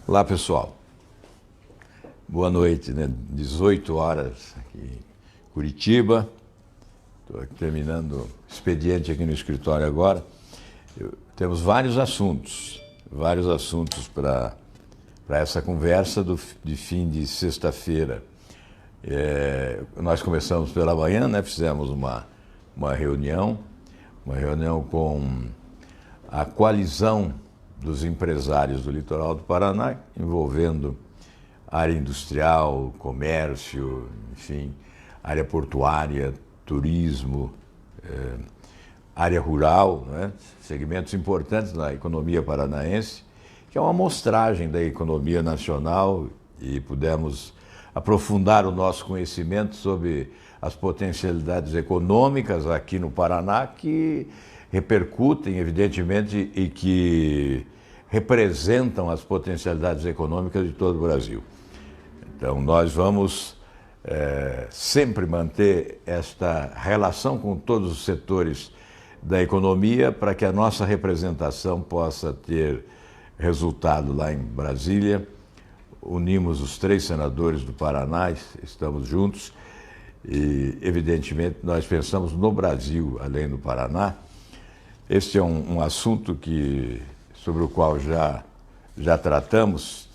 Olá, pessoal. Boa noite, né? 18 horas aqui em Curitiba. Estou terminando o expediente aqui no escritório agora. Temos vários assuntos para essa conversa de fim de sexta-feira. Nós começamos pela manhã, né? Fizemos uma reunião com a coalizão dos empresários do litoral do Paraná, envolvendo área industrial, comércio, enfim, área portuária, turismo, área rural, né? Segmentos importantes na economia paranaense, que é uma amostragem da economia nacional, e pudemos aprofundar o nosso conhecimento sobre as potencialidades econômicas aqui no Paraná, que repercutem, evidentemente, e que representam as potencialidades econômicas de todo o Brasil. Então, nós vamos sempre manter esta relação com todos os setores da economia para que a nossa representação possa ter resultado lá em Brasília. Unimos os 3 senadores do Paraná, estamos juntos e, evidentemente, nós pensamos no Brasil, além do Paraná. Este é um assunto sobre o qual já tratamos.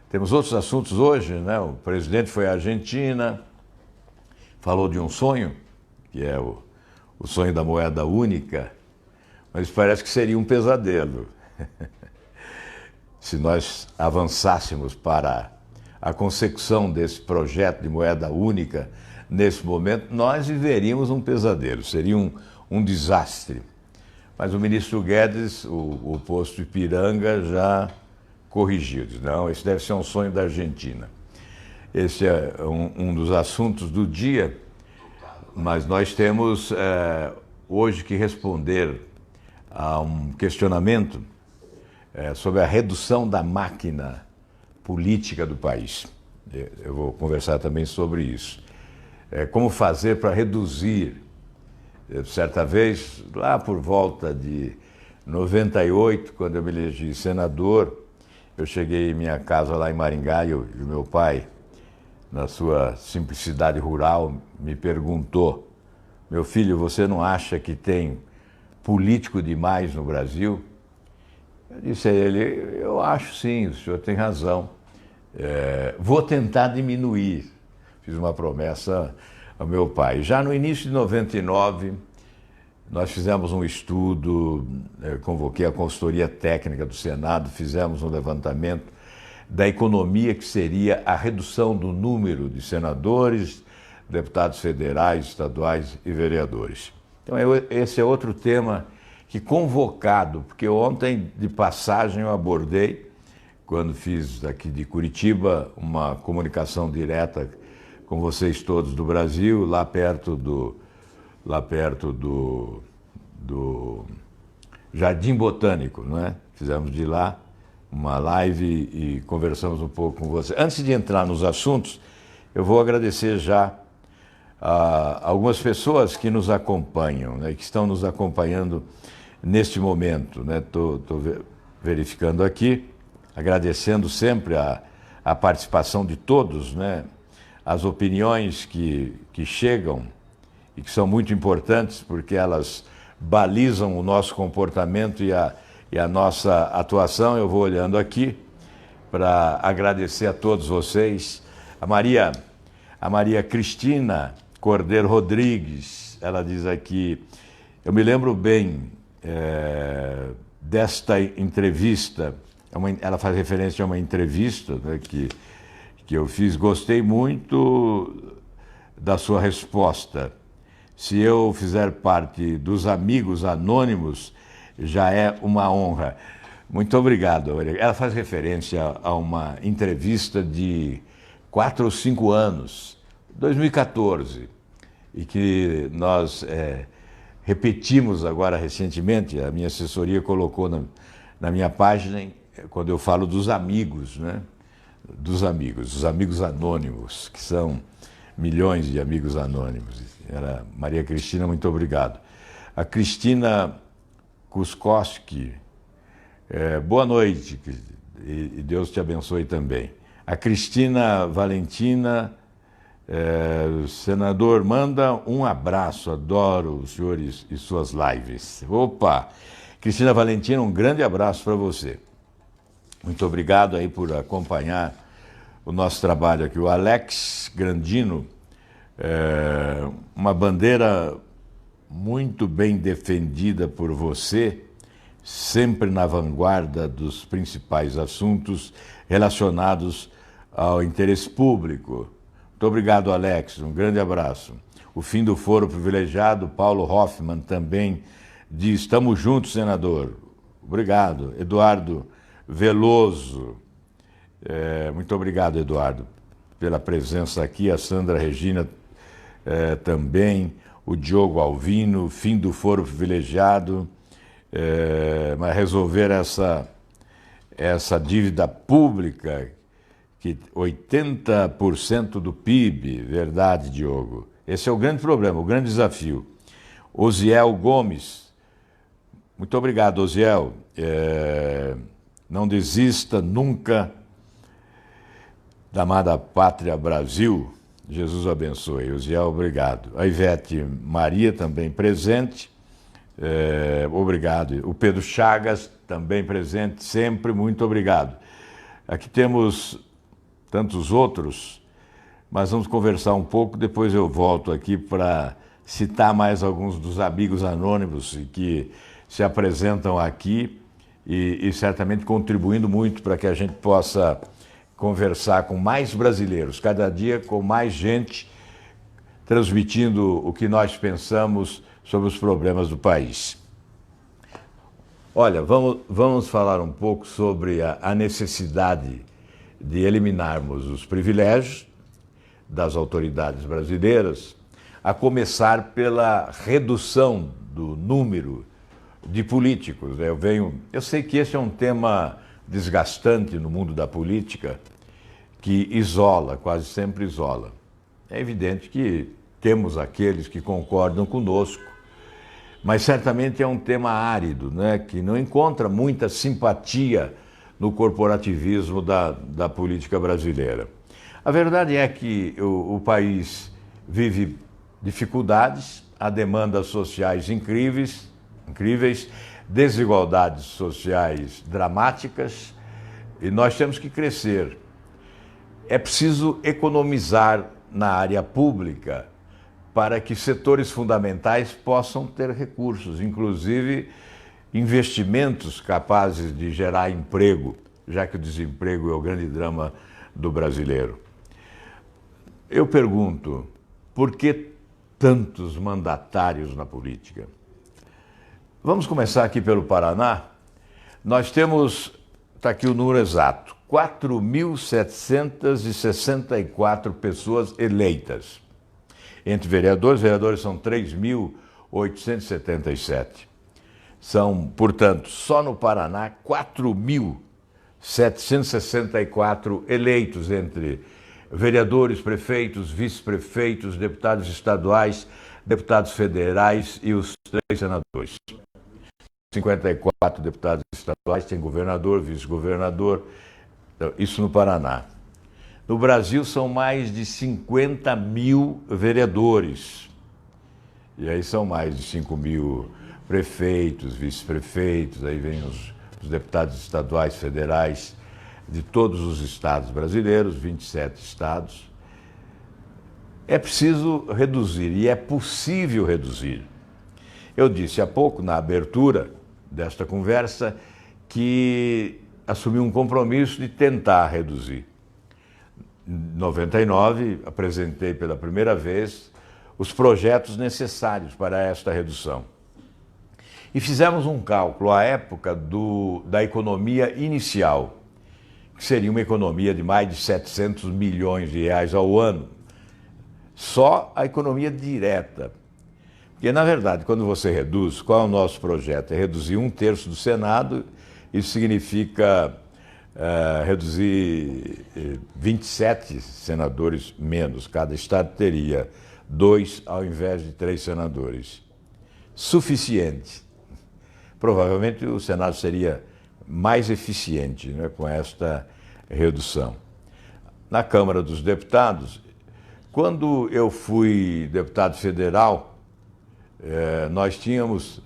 Temos outros assuntos hoje, né? O presidente foi à Argentina, falou de um sonho, que é o sonho da moeda única, mas parece que seria um pesadelo. Se nós avançássemos para a consecução desse projeto de moeda única, nesse momento, nós viveríamos um pesadelo, seria um desastre. Mas o ministro Guedes, o posto Ipiranga, já corrigiu. Diz, não, esse deve ser um sonho da Argentina. Esse é um dos assuntos do dia, mas nós temos hoje que responder a um questionamento sobre a redução da máquina política do país. Eu vou conversar também sobre isso. Como fazer para reduzir. Certa vez, lá por volta de 98, quando eu me elegi senador, eu cheguei em minha casa lá em Maringá e o meu pai, na sua simplicidade rural, me perguntou: meu filho, você não acha que tem político demais no Brasil? Eu disse a ele: eu acho sim, o senhor tem razão. Vou tentar diminuir. Fiz uma promessa ao meu pai. Já no início de 99, nós fizemos um estudo, convoquei a consultoria técnica do Senado, fizemos um levantamento da economia que seria a redução do número de senadores, deputados federais, estaduais e vereadores. Então, esse é outro tema que, convocado, porque ontem, de passagem, eu abordei, quando fiz aqui de Curitiba uma comunicação direta com vocês todos do Brasil, lá perto do Jardim Botânico, não é? Fizemos de lá uma live e conversamos um pouco com vocês. Antes de entrar nos assuntos, eu vou agradecer já a algumas pessoas que nos acompanham, né, que estão nos acompanhando neste momento, né? Estou verificando aqui, agradecendo sempre a participação de todos, né? As opiniões que chegam e que são muito importantes porque elas balizam o nosso comportamento e a nossa atuação. Eu vou olhando aqui para agradecer a todos vocês. A Maria Cristina Cordeiro Rodrigues, ela diz aqui: eu me lembro bem desta entrevista, ela faz referência a uma entrevista, né, que eu fiz, gostei muito da sua resposta. Se eu fizer parte dos amigos anônimos, já é uma honra. Muito obrigado. Ela faz referência a uma entrevista de 4 ou 5 anos, 2014, e que nós repetimos agora recentemente. A minha assessoria colocou na minha página, quando eu falo dos amigos, né? Dos amigos anônimos, que são milhões de amigos anônimos. Maria Cristina, muito obrigado. A Cristina Kuskowski, boa noite, e Deus te abençoe também. A Cristina Valentina, senador, manda um abraço, adoro os senhores e suas lives. Opa! Cristina Valentina, um grande abraço para você. Muito obrigado aí por acompanhar o nosso trabalho aqui. O Alex Grandino, uma bandeira muito bem defendida por você, sempre na vanguarda dos principais assuntos relacionados ao interesse público. Muito obrigado, Alex. Um grande abraço. O fim do foro privilegiado, Paulo Hoffman também diz: estamos juntos, senador. Obrigado. Eduardo Veloso. Muito obrigado, Eduardo, pela presença aqui. A Sandra Regina também. O Diogo Alvino, fim do foro privilegiado. Mas resolver essa dívida pública, que 80% do PIB, verdade, Diogo. Esse é o grande problema, o grande desafio. Osiel Gomes, muito obrigado, Osiel. Não desista nunca da amada pátria Brasil. Jesus o abençoe. Osiel, obrigado. A Ivete Maria também presente. Obrigado. O Pedro Chagas também presente, sempre muito obrigado. Aqui temos tantos outros, mas vamos conversar um pouco, depois eu volto aqui para citar mais alguns dos amigos anônimos que se apresentam aqui e certamente contribuindo muito para que a gente possa conversar com mais brasileiros, cada dia com mais gente transmitindo o que nós pensamos sobre os problemas do país. Olha, vamos falar um pouco sobre a necessidade de eliminarmos os privilégios das autoridades brasileiras, a começar pela redução do número de políticos. Eu sei que esse é um tema desgastante no mundo da política, que isola, quase sempre isola. É evidente que temos aqueles que concordam conosco, mas certamente é um tema árido, né, que não encontra muita simpatia no corporativismo da política brasileira. A verdade é que o país vive dificuldades, há demandas sociais incríveis, desigualdades sociais dramáticas, e nós temos que crescer. É preciso economizar na área pública para que setores fundamentais possam ter recursos, inclusive investimentos capazes de gerar emprego, já que o desemprego é o grande drama do brasileiro. Eu pergunto, por que tantos mandatários na política? Vamos começar aqui pelo Paraná. Nós temos, está aqui o número exato, 4.764 pessoas eleitas. Entre vereadores são 3.877. São, portanto, só no Paraná, 4.764 eleitos entre vereadores, prefeitos, vice-prefeitos, deputados estaduais, deputados federais e os 3 senadores. 54 deputados estaduais, tem governador, vice-governador, isso no Paraná. No Brasil são mais de 50 mil vereadores, e aí são mais de 5 mil prefeitos, vice-prefeitos, aí vem os deputados estaduais, federais, de todos os estados brasileiros, 27 estados. É preciso reduzir, e é possível reduzir. Eu disse há pouco, na abertura desta conversa, que assumi um compromisso de tentar reduzir. Em 99, apresentei pela primeira vez os projetos necessários para esta redução. E fizemos um cálculo à época da economia inicial, que seria uma economia de mais de 700 milhões de reais ao ano. Só a economia direta. Porque, na verdade, quando você reduz, qual é o nosso projeto? É reduzir 1/3 do Senado, isso significa reduzir 27 senadores menos. Cada estado teria 2 ao invés de 3 senadores. Suficiente. Provavelmente o Senado seria mais eficiente, né, com esta redução. Na Câmara dos Deputados, quando eu fui deputado federal, nós tínhamos,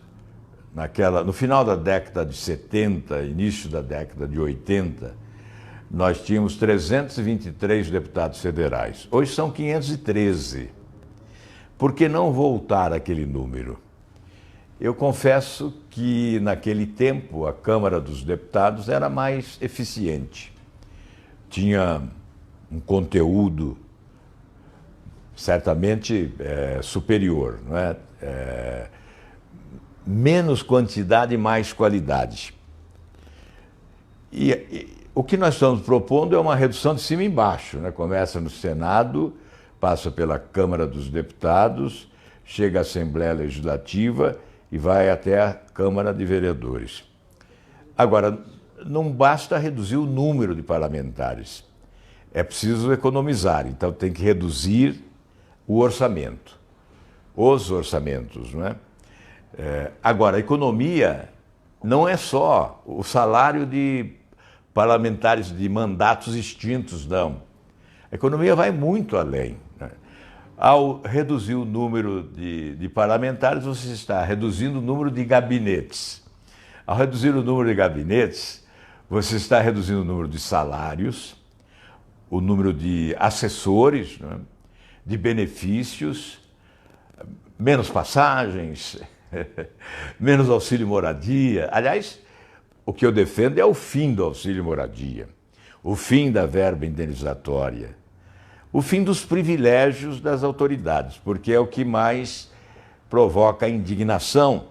no final da década de 70, início da década de 80, nós tínhamos 323 deputados federais. Hoje são 513. Por que não voltar àquele número? Eu confesso que, naquele tempo, a Câmara dos Deputados era mais eficiente. Tinha um conteúdo certamente superior, não é? Menos quantidade e mais qualidade. E o que nós estamos propondo é uma redução de cima e embaixo, né? Começa no Senado, passa pela Câmara dos Deputados, chega à Assembleia Legislativa e vai até a Câmara de Vereadores. Agora, não basta reduzir o número de parlamentares, é preciso economizar, então tem que reduzir o orçamento, os orçamentos, não é? Agora, a economia não é só o salário de parlamentares de mandatos extintos, não. A economia vai muito além, né? Ao reduzir o número de parlamentares, você está reduzindo o número de gabinetes. Ao reduzir o número de gabinetes, você está reduzindo o número de salários, o número de assessores, né, de benefícios, menos passagens, menos auxílio moradia. Aliás, o que eu defendo é o fim do auxílio moradia, o fim da verba indenizatória, o fim dos privilégios das autoridades, porque é o que mais provoca indignação.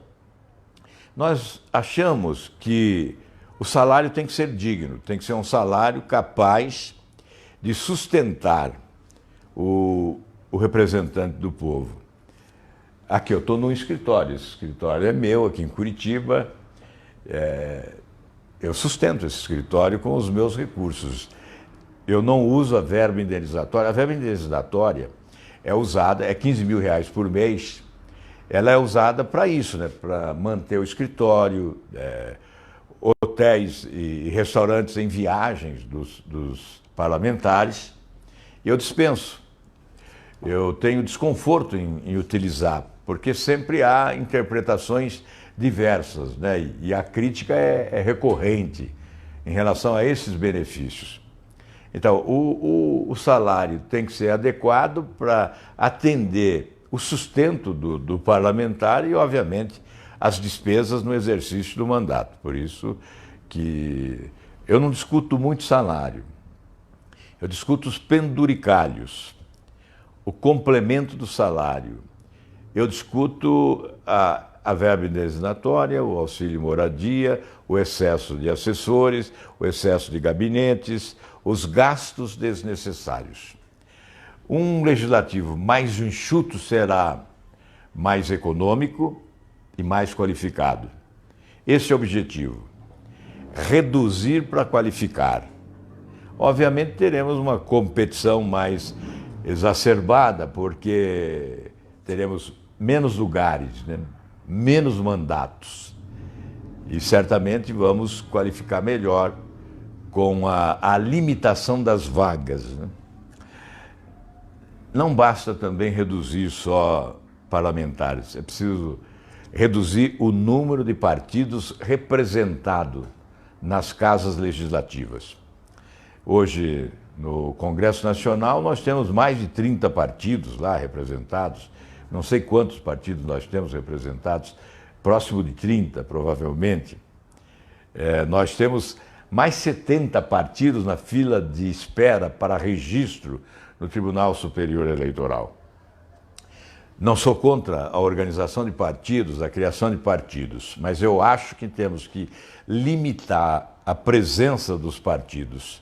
Nós achamos que o salário tem que ser digno, tem que ser um salário capaz de sustentar o representante do povo. Aqui eu estou num escritório, esse escritório é meu, aqui em Curitiba. Eu sustento esse escritório com os meus recursos. Eu não uso a verba indenizatória. A verba indenizatória é usada, é R$15 mil por mês. Ela é usada para isso, né? Para manter o escritório, hotéis e restaurantes em viagens dos parlamentares. Eu dispenso. Eu tenho desconforto em utilizar, porque sempre há interpretações diversas, né? E a crítica é recorrente em relação a esses benefícios. Então, o salário tem que ser adequado para atender o sustento do parlamentar e, obviamente, as despesas no exercício do mandato. Por isso que eu não discuto muito salário, eu discuto os penduricalhos, o complemento do salário. Eu discuto a verba indenizatória, o auxílio moradia, o excesso de assessores, o excesso de gabinetes, os gastos desnecessários. Um legislativo mais enxuto será mais econômico e mais qualificado. Esse é o objetivo, reduzir para qualificar. Obviamente teremos uma competição mais exacerbada, porque teremos menos lugares, né? Menos mandatos. E certamente vamos qualificar melhor com a limitação das vagas, né? Não basta também reduzir só parlamentares, é preciso reduzir o número de partidos representados nas casas legislativas. Hoje, no Congresso Nacional, nós temos mais de 30 partidos lá representados. Não sei quantos partidos nós temos representados, próximo de 30, provavelmente. Nós temos mais 70 partidos na fila de espera para registro no Tribunal Superior Eleitoral. Não sou contra a organização de partidos, a criação de partidos, mas eu acho que temos que limitar a presença dos partidos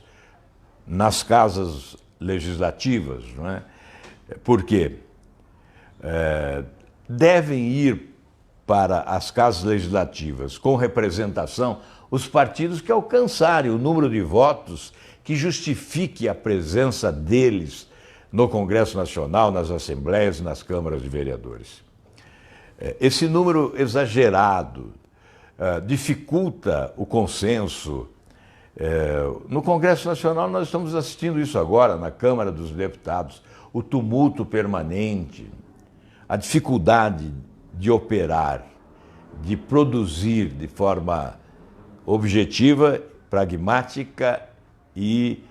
nas casas legislativas, não é? Por quê? Devem ir para as casas legislativas com representação os partidos que alcançarem o número de votos que justifique a presença deles no Congresso Nacional, nas assembleias e nas câmaras de vereadores. Esse número exagerado dificulta o consenso. No Congresso Nacional nós estamos assistindo isso agora, na Câmara dos Deputados, o tumulto permanente, a dificuldade de operar, de produzir de forma objetiva, pragmática e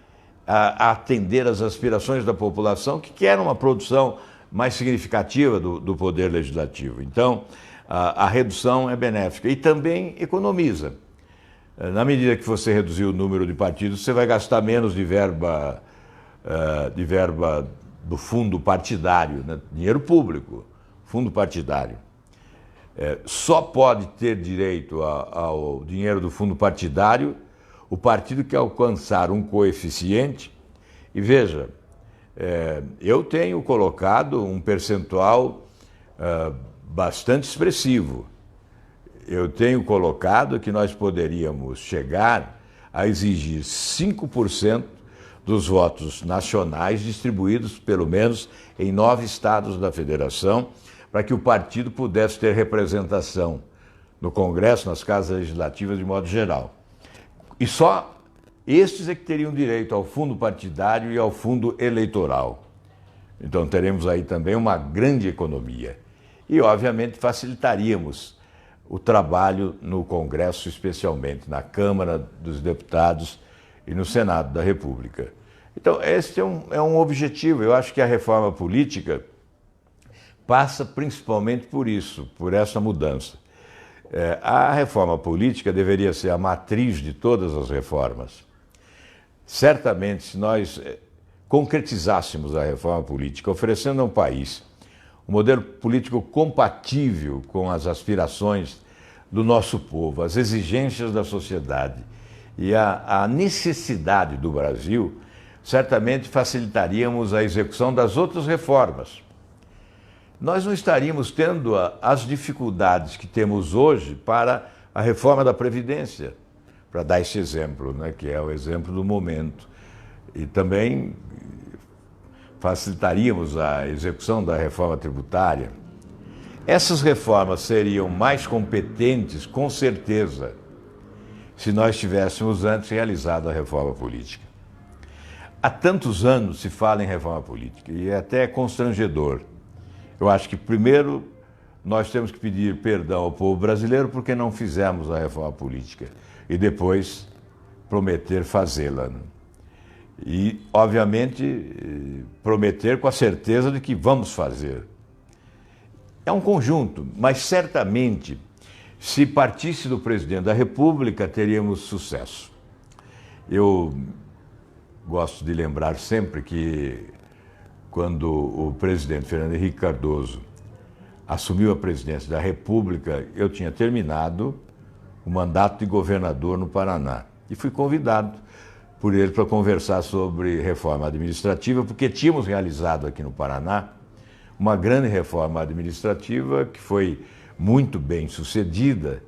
a atender às aspirações da população que quer uma produção mais significativa do poder legislativo. Então, a redução é benéfica e também economiza. Na medida que você reduzir o número de partidos, você vai gastar menos de verba do fundo partidário, né? Dinheiro público, fundo partidário. Só pode ter direito ao dinheiro do fundo partidário o partido que alcançar um coeficiente. E veja, eu tenho colocado um percentual bastante expressivo. Eu tenho colocado que nós poderíamos chegar a exigir 5% dos votos nacionais distribuídos pelo menos em 9 estados da federação, para que o partido pudesse ter representação no Congresso, nas casas legislativas de modo geral. E só estes é que teriam direito ao fundo partidário e ao fundo eleitoral. Então teremos aí também uma grande economia. E, obviamente, facilitaríamos o trabalho no Congresso, especialmente na Câmara dos Deputados e no Senado da República. Então, esse é um objetivo. Eu acho que a reforma política passa principalmente por isso, por essa mudança. A reforma política deveria ser a matriz de todas as reformas. Certamente, se nós concretizássemos a reforma política, oferecendo ao país um modelo político compatível com as aspirações do nosso povo, as exigências da sociedade e a necessidade do Brasil, certamente facilitaríamos a execução das outras reformas. Nós não estaríamos tendo as dificuldades que temos hoje para a reforma da Previdência, para dar esse exemplo, né, que é o exemplo do momento. E também facilitaríamos a execução da reforma tributária. Essas reformas seriam mais competentes, com certeza, se nós tivéssemos antes realizado a reforma política. Há tantos anos se fala em reforma política e é até constrangedor. Eu acho que, primeiro, nós temos que pedir perdão ao povo brasileiro porque não fizemos a reforma política e depois prometer fazê-la. E, obviamente, prometer com a certeza de que vamos fazer. É um conjunto, mas certamente, se partisse do presidente da República, teríamos sucesso. Eu gosto de lembrar sempre que, quando o presidente Fernando Henrique Cardoso assumiu a presidência da República, eu tinha terminado o mandato de governador no Paraná. E fui convidado por ele para conversar sobre reforma administrativa, porque tínhamos realizado aqui no Paraná uma grande reforma administrativa que foi muito bem sucedida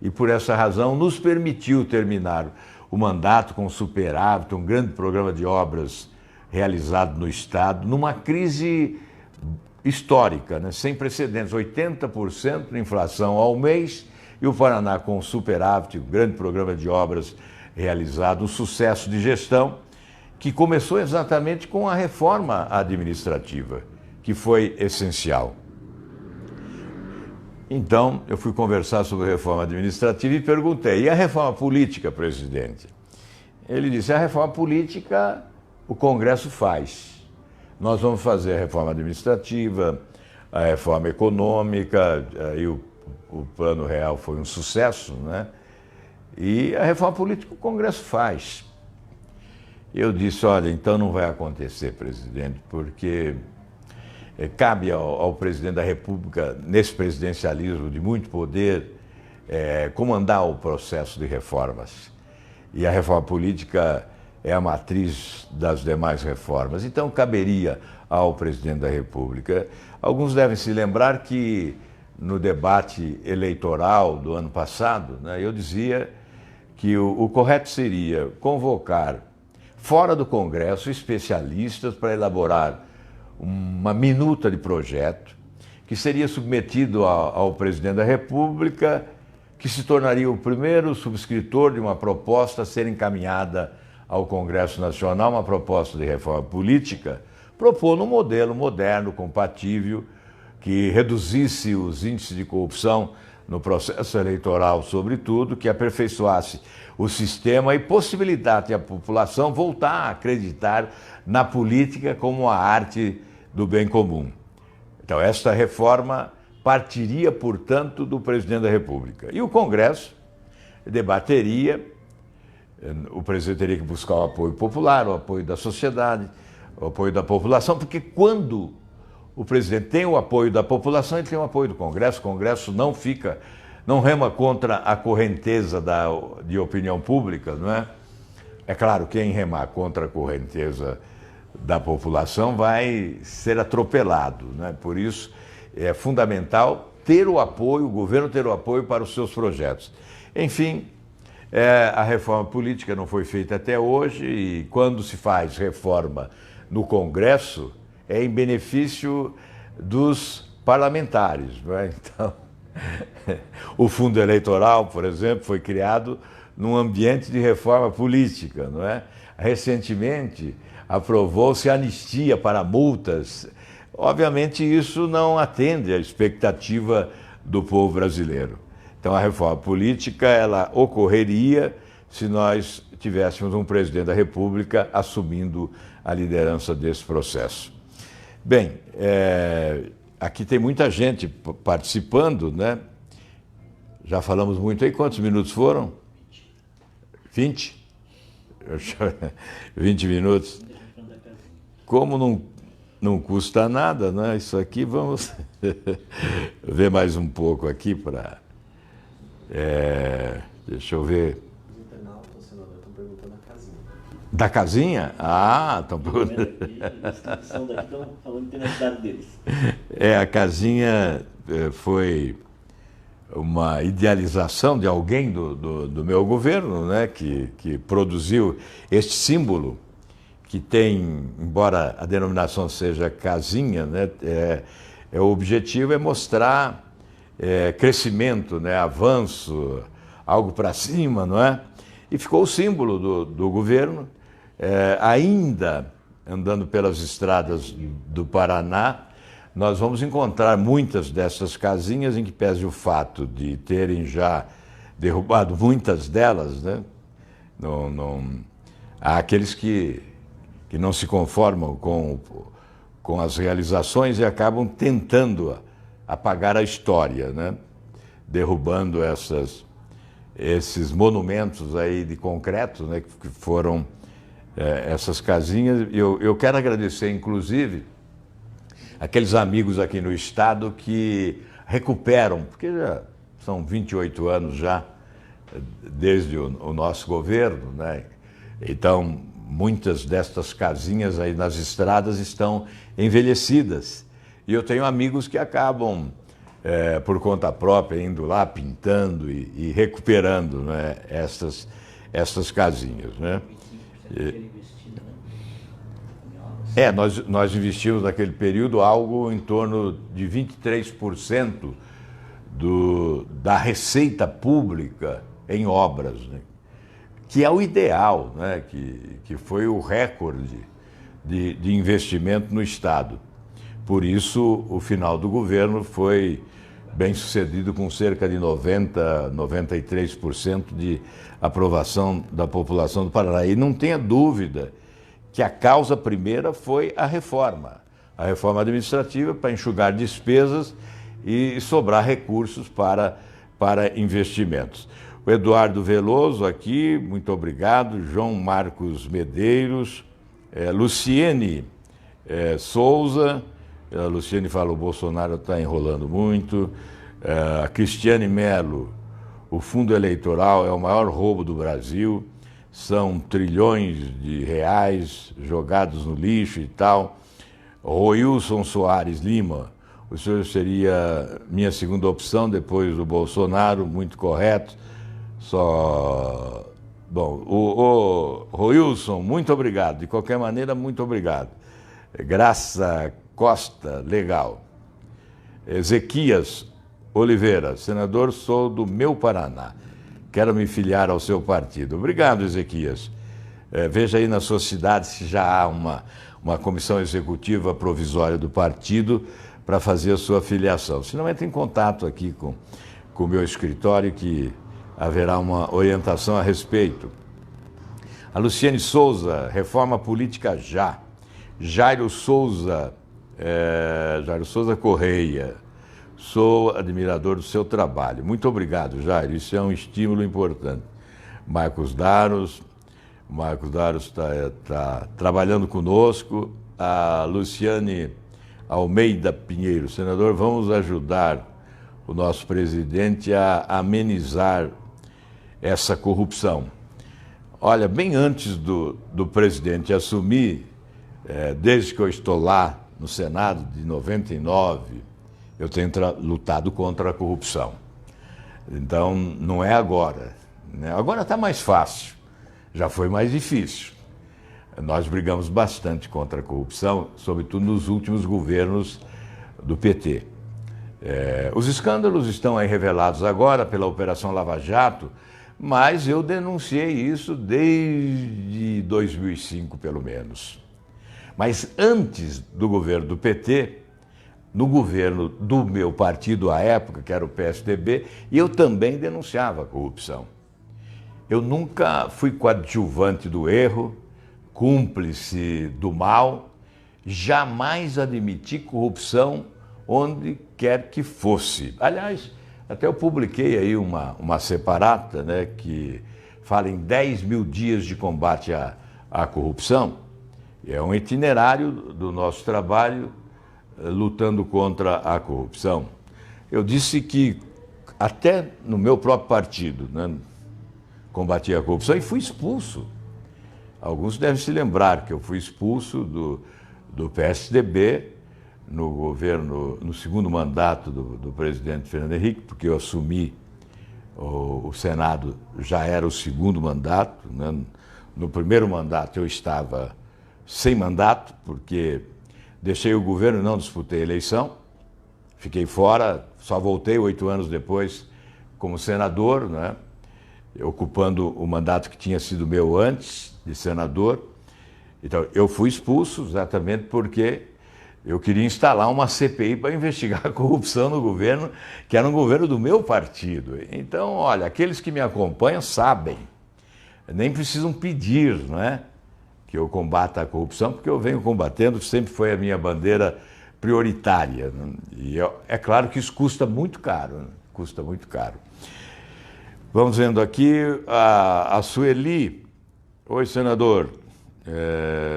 e, por essa razão, nos permitiu terminar o mandato com superávit, um grande programa de obras realizado no Estado, numa crise histórica, né, sem precedentes, 80% de inflação ao mês, e o Paraná com superávit, um grande programa de obras realizado, um sucesso de gestão, que começou exatamente com a reforma administrativa, que foi essencial. Então, eu fui conversar sobre a reforma administrativa e perguntei, e a reforma política, presidente? Ele disse, a reforma política o Congresso faz. Nós vamos fazer a reforma administrativa, a reforma econômica, aí o Plano Real foi um sucesso, né? E a reforma política o Congresso faz. Eu disse, olha, então não vai acontecer, presidente, porque cabe ao presidente da República, nesse presidencialismo de muito poder, comandar o processo de reformas. E a reforma política é a matriz das demais reformas. Então, caberia ao presidente da República. Alguns devem se lembrar que, no debate eleitoral do ano passado, né, eu dizia que o correto seria convocar, fora do Congresso, especialistas para elaborar uma minuta de projeto que seria submetido ao presidente da República, que se tornaria o primeiro subscritor de uma proposta a ser encaminhada ao Congresso Nacional, uma proposta de reforma política, propondo um modelo moderno, compatível, que reduzisse os índices de corrupção no processo eleitoral, sobretudo, que aperfeiçoasse o sistema e possibilitasse à população voltar a acreditar na política como a arte do bem comum. Então, esta reforma partiria, portanto, do presidente da República. E o Congresso debateria, o presidente teria que buscar o apoio popular, o apoio da sociedade, o apoio da população, porque quando o presidente tem o apoio da população, ele tem o apoio do Congresso. O Congresso não rema contra a correnteza de opinião pública, não é? É claro, quem remar contra a correnteza da população vai ser atropelado, né? Por isso é fundamental ter o apoio, o governo ter o apoio para os seus projetos. Enfim, a reforma política não foi feita até hoje e quando se faz reforma no Congresso é em benefício dos parlamentares, não é? Então, o fundo eleitoral, por exemplo, foi criado num ambiente de reforma política, não é? Recentemente aprovou-se anistia para multas. Obviamente isso não atende à expectativa do povo brasileiro. Então a reforma política ela ocorreria se nós tivéssemos um presidente da República assumindo a liderança desse processo. Bem, aqui tem muita gente participando, né? Já falamos muito aí. Quantos minutos foram? 20? 20 minutos. Como não custa nada, né? Isso aqui, vamos ver mais um pouco aqui para... deixa eu ver. Os internautas, senador, estão perguntando a casinha. Da casinha? Ah, estão perguntando. Estão falando que tem na cidade deles. A casinha foi uma idealização de alguém do meu governo, né, que produziu este símbolo, que tem, embora a denominação seja casinha, né, o objetivo é mostrar crescimento, né, avanço, algo para cima, não é? E ficou o símbolo do governo. Ainda andando pelas estradas do Paraná, nós vamos encontrar muitas dessas casinhas em que pese o fato de terem já derrubado muitas delas, né? Há aqueles que não se conformam com as realizações e acabam tentando apagar a história, né? Derrubando esses monumentos aí de concreto, né? Que foram essas casinhas. Eu quero agradecer, inclusive, aqueles amigos aqui no estado que recuperam, porque já são 28 anos já desde o nosso governo, né? Então, muitas destas casinhas aí nas estradas estão envelhecidas. E eu tenho amigos que acabam, por conta própria, indo lá, pintando e recuperando, né, estas casinhas, né? Nós investimos naquele período algo em torno de 23% da receita pública em obras, né? Que é o ideal, né? Que foi o recorde de investimento no Estado. Por isso, o final do governo foi bem sucedido, com cerca de 93% de aprovação da população do Paraná. E não tenha dúvida que a causa primeira foi a reforma administrativa para enxugar despesas e sobrar recursos para investimentos. O Eduardo Veloso aqui, muito obrigado. João Marcos Medeiros, Luciene Souza, a Luciene fala, o Bolsonaro está enrolando muito. A Cristiane Melo, o fundo eleitoral é o maior roubo do Brasil. São trilhões de reais jogados no lixo e tal. Roilson Soares Lima, o senhor seria minha segunda opção depois do Bolsonaro, muito correto. Bom, o Roilson, muito obrigado. De qualquer maneira, muito obrigado. Graça Costa, legal. Ezequias Oliveira, senador, sou do meu Paraná. Quero me filiar ao seu partido. Obrigado, Ezequias. Veja aí na sua cidade se já há uma comissão executiva provisória do partido para fazer a sua filiação. Se não, entre em contato aqui com o meu escritório que haverá uma orientação a respeito. A Luciane Souza, reforma política já. Jairo Souza Correia, sou admirador do seu trabalho. Muito obrigado, Jairo, isso é um estímulo importante. Marcos Daros está trabalhando conosco. A Luciane Almeida Pinheiro, senador, vamos ajudar o nosso presidente a amenizar essa corrupção. Olha, bem antes do presidente assumir, desde que eu estou lá no Senado, de 99, eu tenho lutado contra a corrupção. Então, não é agora, né? Agora está mais fácil, já foi mais difícil. Nós brigamos bastante contra a corrupção, sobretudo nos últimos governos do PT. Os escândalos estão aí revelados agora pela Operação Lava Jato, mas eu denunciei isso desde 2005, pelo menos. Mas antes do governo do PT, no governo do meu partido à época, que era o PSDB, eu também denunciava a corrupção. Eu nunca fui coadjuvante do erro, cúmplice do mal, jamais admiti corrupção onde quer que fosse. Aliás, até eu publiquei aí uma separata, né, que fala em 10 mil dias de combate à corrupção. É um itinerário do nosso trabalho lutando contra a corrupção. Eu disse que até no meu próprio partido, né, combati a corrupção e fui expulso. Alguns devem se lembrar que eu fui expulso do PSDB no segundo mandato do presidente Fernando Henrique, porque eu assumi o Senado, já era o segundo mandato, né? No primeiro mandato eu estava sem mandato, porque deixei o governo e não disputei a eleição, fiquei fora, só voltei 8 anos depois como senador, né? Ocupando o mandato que tinha sido meu antes de senador. Então, eu fui expulso exatamente porque eu queria instalar uma CPI para investigar a corrupção no governo, que era um governo do meu partido. Então, olha, aqueles que me acompanham sabem, nem precisam pedir, não é, que eu combata a corrupção, porque eu venho combatendo, sempre foi a minha bandeira prioritária. E é claro que isso custa muito caro, né? Custa muito caro. Vamos vendo aqui a Sueli. Oi, senador.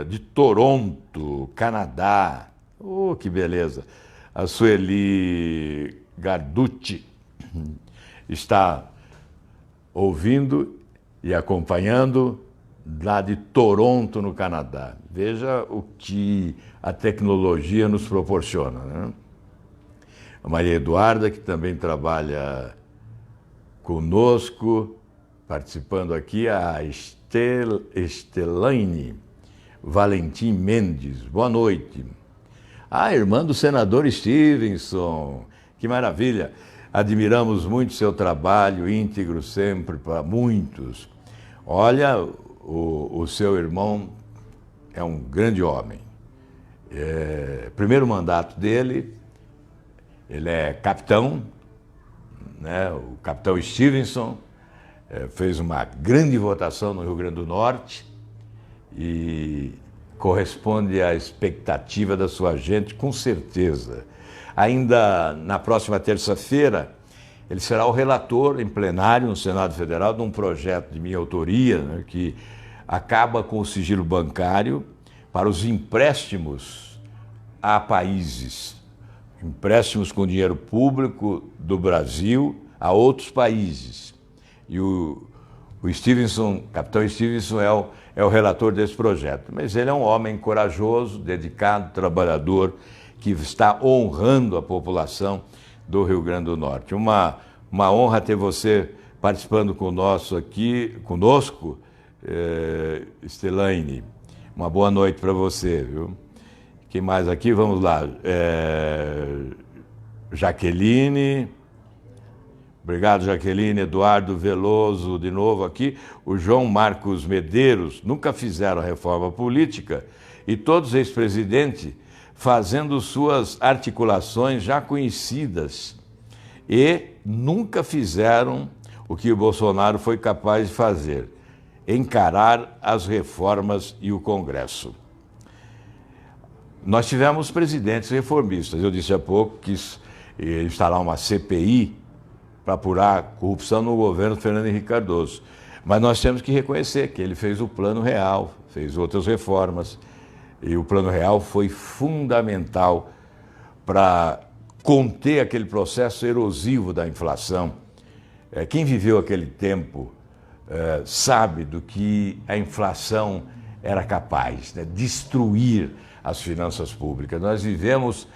De Toronto, Canadá. Oh, que beleza. A Sueli Garducci está ouvindo e acompanhando lá de Toronto, no Canadá. Veja o que a tecnologia nos proporciona, né? A Maria Eduarda, que também trabalha conosco, participando aqui, a Estelaine Valentim Mendes. Boa noite. Irmã do senador Stevenson, que maravilha. Admiramos muito seu trabalho, íntegro sempre para muitos. Olha, o seu irmão é um grande homem. Primeiro mandato dele, ele é capitão, né? O capitão Stevenson fez uma grande votação no Rio Grande do Norte e corresponde à expectativa da sua gente, com certeza. Ainda na próxima terça-feira, ele será o relator em plenário no Senado Federal de um projeto de minha autoria, né, que acaba com o sigilo bancário para os empréstimos a países, empréstimos com dinheiro público do Brasil a outros países. E o Stevenson, capitão Stevenson, é o relator desse projeto. Mas ele é um homem corajoso, dedicado, trabalhador, que está honrando a população do Rio Grande do Norte. Uma honra ter você participando conosco, Estelaine. Uma boa noite para você, viu? Quem mais aqui? Vamos lá. Jaqueline, Obrigado, Jaqueline, Eduardo Veloso, de novo aqui. O João Marcos Medeiros, nunca fizeram reforma política e todos ex-presidentes fazendo suas articulações já conhecidas e nunca fizeram o que o Bolsonaro foi capaz de fazer, encarar as reformas e o Congresso. Nós tivemos presidentes reformistas. Eu disse há pouco que quis instalar uma CPI para apurar a corrupção no governo Fernando Henrique Cardoso. Mas nós temos que reconhecer que ele fez o Plano Real, fez outras reformas, e o Plano Real foi fundamental para conter aquele processo erosivo da inflação. Quem viveu aquele tempo sabe do que a inflação era capaz, né? Destruir as finanças públicas. Nós vivemos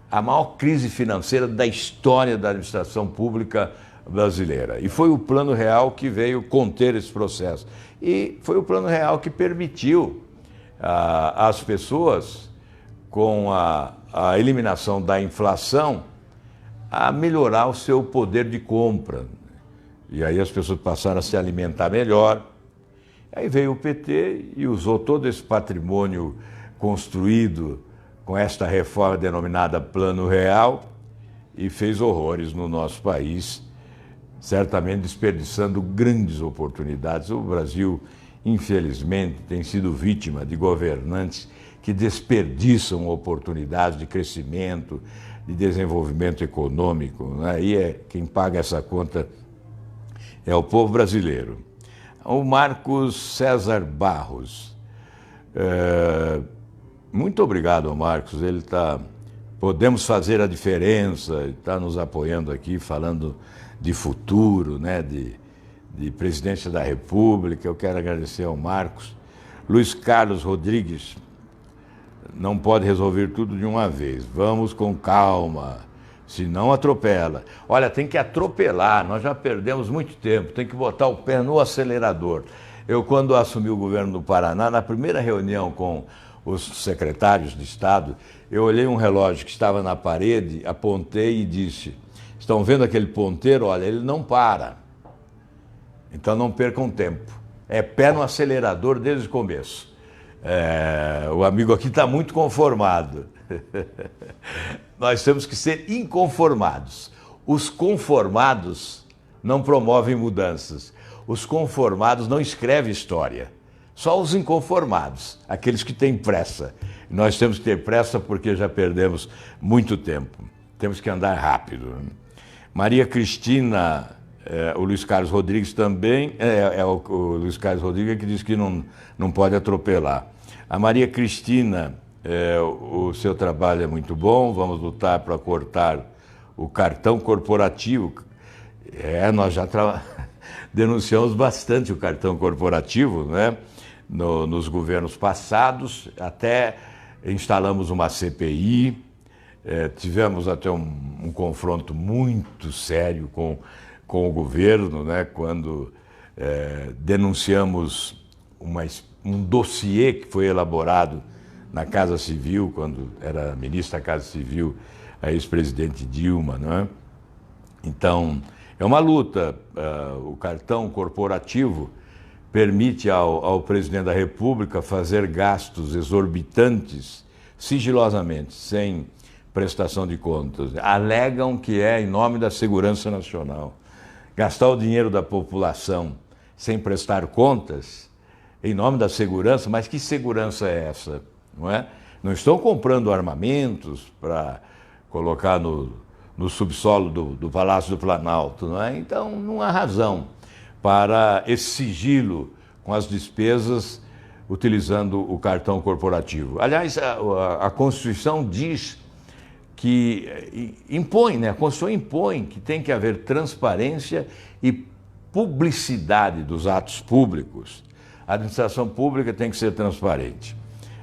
a maior crise financeira da história da administração pública brasileira. E foi o Plano Real que veio conter esse processo. E foi o Plano Real que permitiu às pessoas, com a eliminação da inflação, a melhorar o seu poder de compra. E aí as pessoas passaram a se alimentar melhor. Aí veio o PT e usou todo esse patrimônio construído com esta reforma denominada Plano Real e fez horrores no nosso país, certamente desperdiçando grandes oportunidades. O Brasil, infelizmente, tem sido vítima de governantes que desperdiçam oportunidades de crescimento, de desenvolvimento econômico. Aí quem paga essa conta é o povo brasileiro. O Marcos César Barros. Muito obrigado, Marcos. Ele podemos fazer a diferença, está nos apoiando aqui, falando de futuro, né, de presidência da República. Eu quero agradecer ao Marcos. Luiz Carlos Rodrigues, não pode resolver tudo de uma vez. Vamos com calma, senão atropela. Olha, tem que atropelar, nós já perdemos muito tempo, tem que botar o pé no acelerador. Eu, quando assumi o governo do Paraná, na primeira reunião com os secretários de Estado, eu olhei um relógio que estava na parede, apontei e disse: estão vendo aquele ponteiro? Olha, ele não para. Então não percam tempo. É pé no acelerador desde o começo. O amigo aqui está muito conformado. Nós temos que ser inconformados. Os conformados não promovem mudanças. Os conformados não escrevem história. Só os inconformados, aqueles que têm pressa. Nós temos que ter pressa porque já perdemos muito tempo. Temos que andar rápido. Maria Cristina, o Luiz Carlos Rodrigues também, o Luiz Carlos Rodrigues que diz que não pode atropelar. A Maria Cristina, o seu trabalho é muito bom, vamos lutar para cortar o cartão corporativo. Nós já denunciamos bastante o cartão corporativo, né? Nos governos passados, até instalamos uma CPI, tivemos até um confronto muito sério com o governo, né? Quando denunciamos um dossiê que foi elaborado na Casa Civil, quando era ministra da Casa Civil, a ex-presidente Dilma, né? Então, é uma luta. O cartão corporativo permite ao presidente da República fazer gastos exorbitantes sigilosamente, sem prestação de contas. Alegam que é em nome da segurança nacional. Gastar o dinheiro da população sem prestar contas, em nome da segurança, mas que segurança é essa? Não é? Não estão comprando armamentos para colocar no subsolo do Palácio do Planalto, não é? Então não há razão para esse sigilo com as despesas utilizando o cartão corporativo. Aliás, a Constituição diz que impõe, né? A Constituição impõe que tem que haver transparência e publicidade dos atos públicos. A administração pública tem que ser transparente.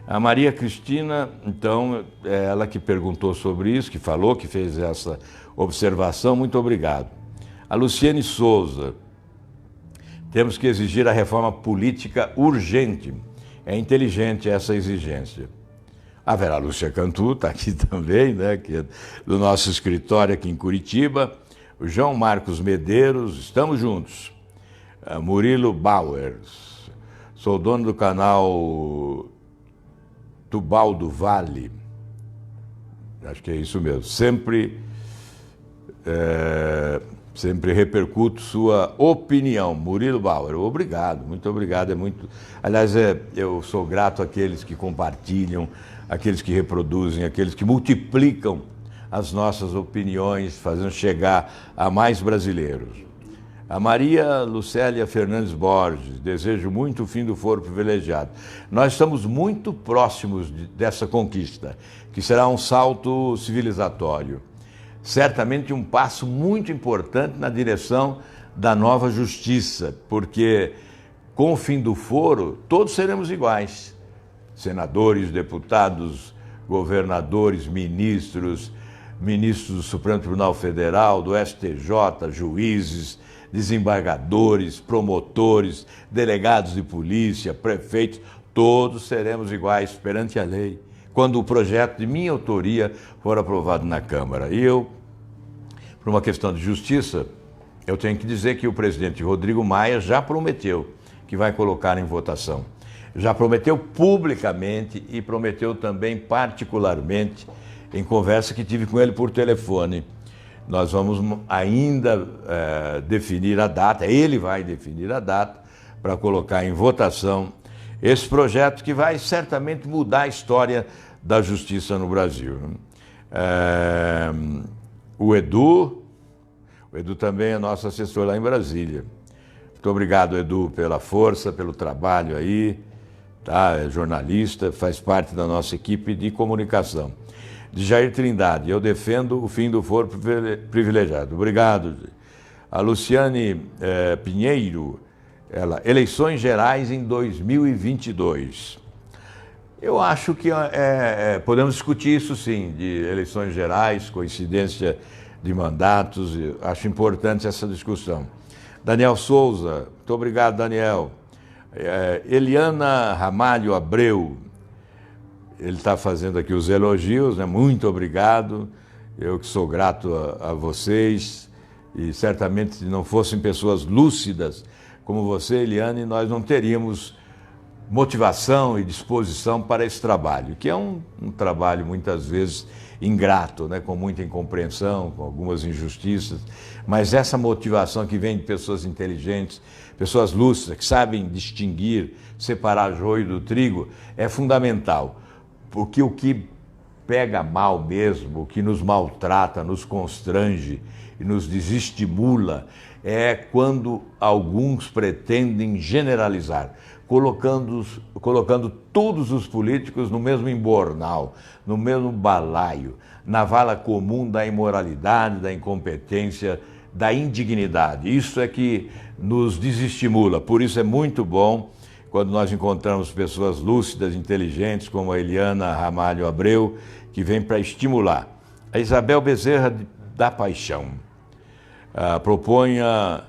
A Maria Cristina, então, é ela que perguntou sobre isso, que falou, que fez essa observação. Muito obrigado. A Luciane Souza: temos que exigir a reforma política urgente. É inteligente essa exigência. A Vera Lúcia Cantu está aqui também, né, que é do nosso escritório aqui em Curitiba. o João Marcos Medeiros, estamos juntos. Murilo Bauer, sou dono do canal Tubal do Vale. Acho que é isso mesmo. Sempre repercuto sua opinião. Murilo Bauer, obrigado, muito obrigado. Aliás, eu sou grato àqueles que compartilham, àqueles que reproduzem, àqueles que multiplicam as nossas opiniões, fazendo chegar a mais brasileiros. A Maria Lucélia Fernandes Borges, desejo muito o fim do foro privilegiado. Nós estamos muito próximos dessa conquista, que será um salto civilizatório. Certamente um passo muito importante na direção da nova justiça, porque com o fim do foro, todos seremos iguais. Senadores, deputados, governadores, ministros do Supremo Tribunal Federal, do STJ, juízes, desembargadores, promotores, delegados de polícia, prefeitos, todos seremos iguais perante a lei, quando o projeto de minha autoria for aprovado na Câmara. E eu, por uma questão de justiça, eu tenho que dizer que o presidente Rodrigo Maia já prometeu que vai colocar em votação. Já prometeu publicamente e prometeu também particularmente em conversa que tive com ele por telefone. Nós vamos ainda definir a data, ele vai definir a data para colocar em votação esse projeto que vai certamente mudar a história da justiça no Brasil. O Edu também é nosso assessor lá em Brasília. Muito obrigado, Edu, pela força, pelo trabalho aí, tá? É jornalista, faz parte da nossa equipe de comunicação. De Jair Trindade, eu defendo o fim do foro privilegiado. Obrigado. A Luciane Pinheiro, eleições gerais em 2022. Eu acho que podemos discutir isso sim, de eleições gerais, coincidência de mandatos, acho importante essa discussão. Daniel Souza, muito obrigado, Daniel. Eliana Ramalho Abreu, ele está fazendo aqui os elogios, né? Muito obrigado, eu que sou grato a vocês, e certamente se não fossem pessoas lúcidas como você, Eliane, nós não teríamos motivação e disposição para esse trabalho, que é um trabalho muitas vezes ingrato, né? Com muita incompreensão, com algumas injustiças, mas essa motivação que vem de pessoas inteligentes, pessoas lúcidas, que sabem distinguir, separar joio do trigo, é fundamental. Porque o que pega mal mesmo, o que nos maltrata, nos constrange e nos desestimula é quando alguns pretendem generalizar, colocando todos os políticos no mesmo embornal, no mesmo balaio, na vala comum da imoralidade, da incompetência, da indignidade. Isso é que nos desestimula, por isso é muito bom quando nós encontramos pessoas lúcidas, inteligentes, como a Eliana Ramalho Abreu, que vem para estimular. A Isabel Bezerra da Paixão proponha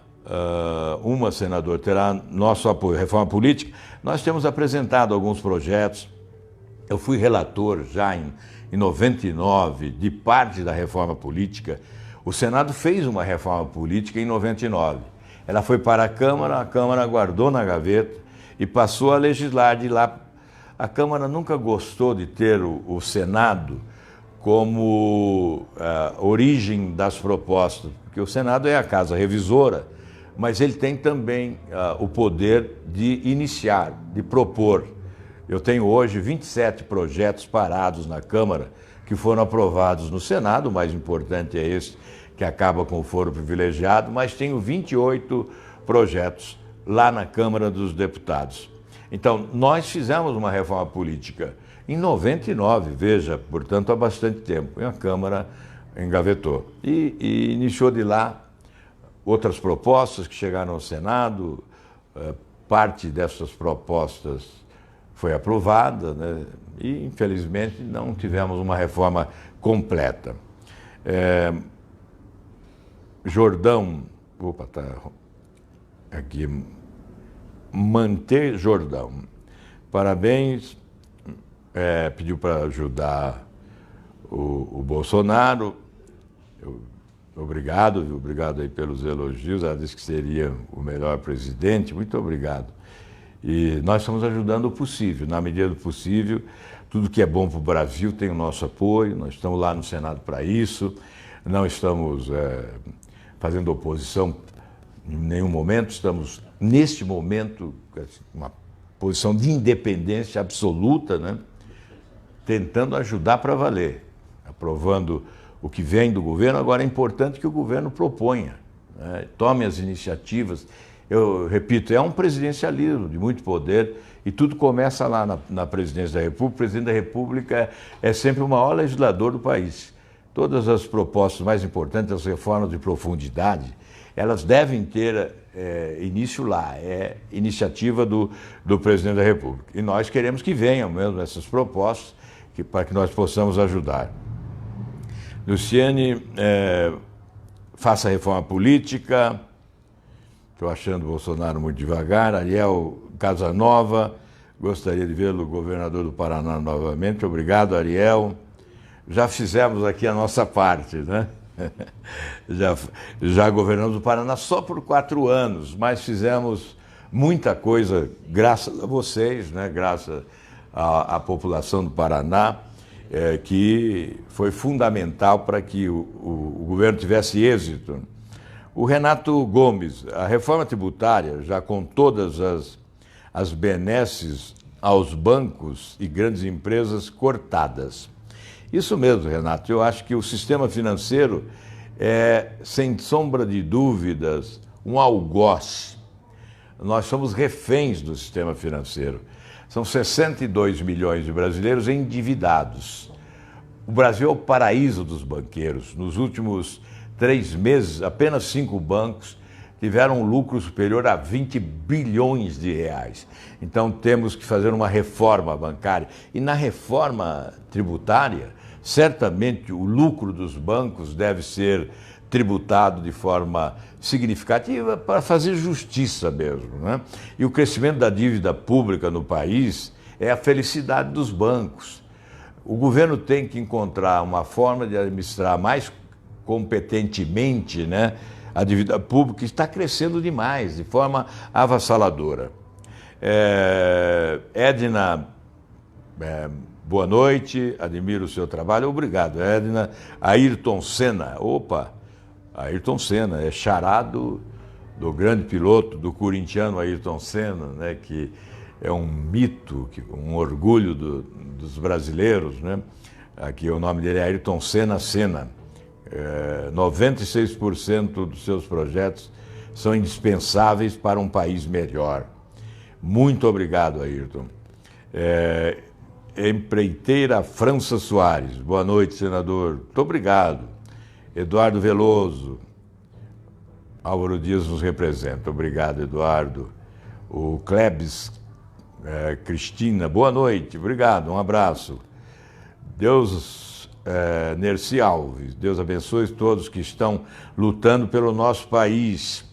uma, senador, terá nosso apoio. Reforma política, nós temos apresentado alguns projetos. Eu fui relator já em 99 de parte da reforma política. O Senado fez uma reforma política em 99. Ela foi para a Câmara guardou na gaveta e passou a legislar de lá. A Câmara nunca gostou de ter o Senado como origem das propostas, porque o Senado é a casa revisora, mas ele tem também o poder de iniciar, de propor. Eu tenho hoje 27 projetos parados na Câmara que foram aprovados no Senado, o mais importante é esse, que acaba com o foro privilegiado, mas tenho 28 projetos lá na Câmara dos Deputados. Então, nós fizemos uma reforma política em 99, veja, portanto, há bastante tempo, e a Câmara engavetou. E iniciou de lá outras propostas que chegaram ao Senado, parte dessas propostas foi aprovada, né? E, infelizmente, não tivemos uma reforma completa. Jordão, tá aqui, Manter Jordão, parabéns, pediu para ajudar o Bolsonaro, Obrigado, viu? Obrigado aí pelos elogios. Ela disse que seria o melhor presidente. Muito obrigado. E nós estamos ajudando o possível, na medida do possível. Tudo que é bom para o Brasil tem o nosso apoio. Nós estamos lá no Senado para isso. Não estamos fazendo oposição em nenhum momento. Estamos, neste momento, uma posição de independência absoluta, né? Tentando ajudar para valer, aprovando o que vem do governo. Agora é importante que o governo proponha, né? Tome as iniciativas. Eu repito, é um presidencialismo de muito poder e tudo começa lá na presidência da República. O presidente da República é sempre o maior legislador do país. Todas as propostas mais importantes, as reformas de profundidade, elas devem ter início lá, é iniciativa do presidente da República. E nós queremos que venham mesmo essas propostas para que nós possamos ajudar. Luciane, faça a reforma política. Estou achando o Bolsonaro muito devagar. Ariel Casanova, gostaria de vê-lo governador do Paraná novamente. Obrigado, Ariel. Já fizemos aqui a nossa parte, né? Já governamos o Paraná só por 4 anos, mas fizemos muita coisa graças a vocês, né? Graças à população do Paraná, que foi fundamental para que o governo tivesse êxito. O Renato Gomes, a reforma tributária, já com todas as benesses aos bancos e grandes empresas cortadas. Isso mesmo, Renato, eu acho que o sistema financeiro é, sem sombra de dúvidas, um algoz. Nós somos reféns do sistema financeiro. São 62 milhões de brasileiros endividados. O Brasil é o paraíso dos banqueiros. Nos últimos 3 meses, apenas 5 bancos tiveram um lucro superior a 20 bilhões de reais. Então temos que fazer uma reforma bancária. E na reforma tributária, certamente o lucro dos bancos deve ser tributado de forma significativa para fazer justiça mesmo, né? E o crescimento da dívida pública no país é a felicidade dos bancos. O governo tem que encontrar uma forma de administrar mais competentemente, né, a dívida pública, que está crescendo demais, de forma avassaladora. Edna, boa noite, admiro o seu trabalho. Obrigado, Edna. Ayrton Senna, opa, Ayrton Senna, é charado do grande piloto, do corintiano Ayrton Senna, né, que é um mito, um orgulho dos brasileiros, né? Aqui o nome dele é Ayrton Senna Senna. 96% dos seus projetos são indispensáveis para um país melhor. Muito obrigado, Ayrton. Empreiteira França Soares, boa noite, senador. Muito obrigado. Eduardo Veloso, Álvaro Dias nos representa. Obrigado, Eduardo. O Klebs, Cristina, boa noite. Obrigado, um abraço. Nerci Alves, Deus abençoe todos que estão lutando pelo nosso país.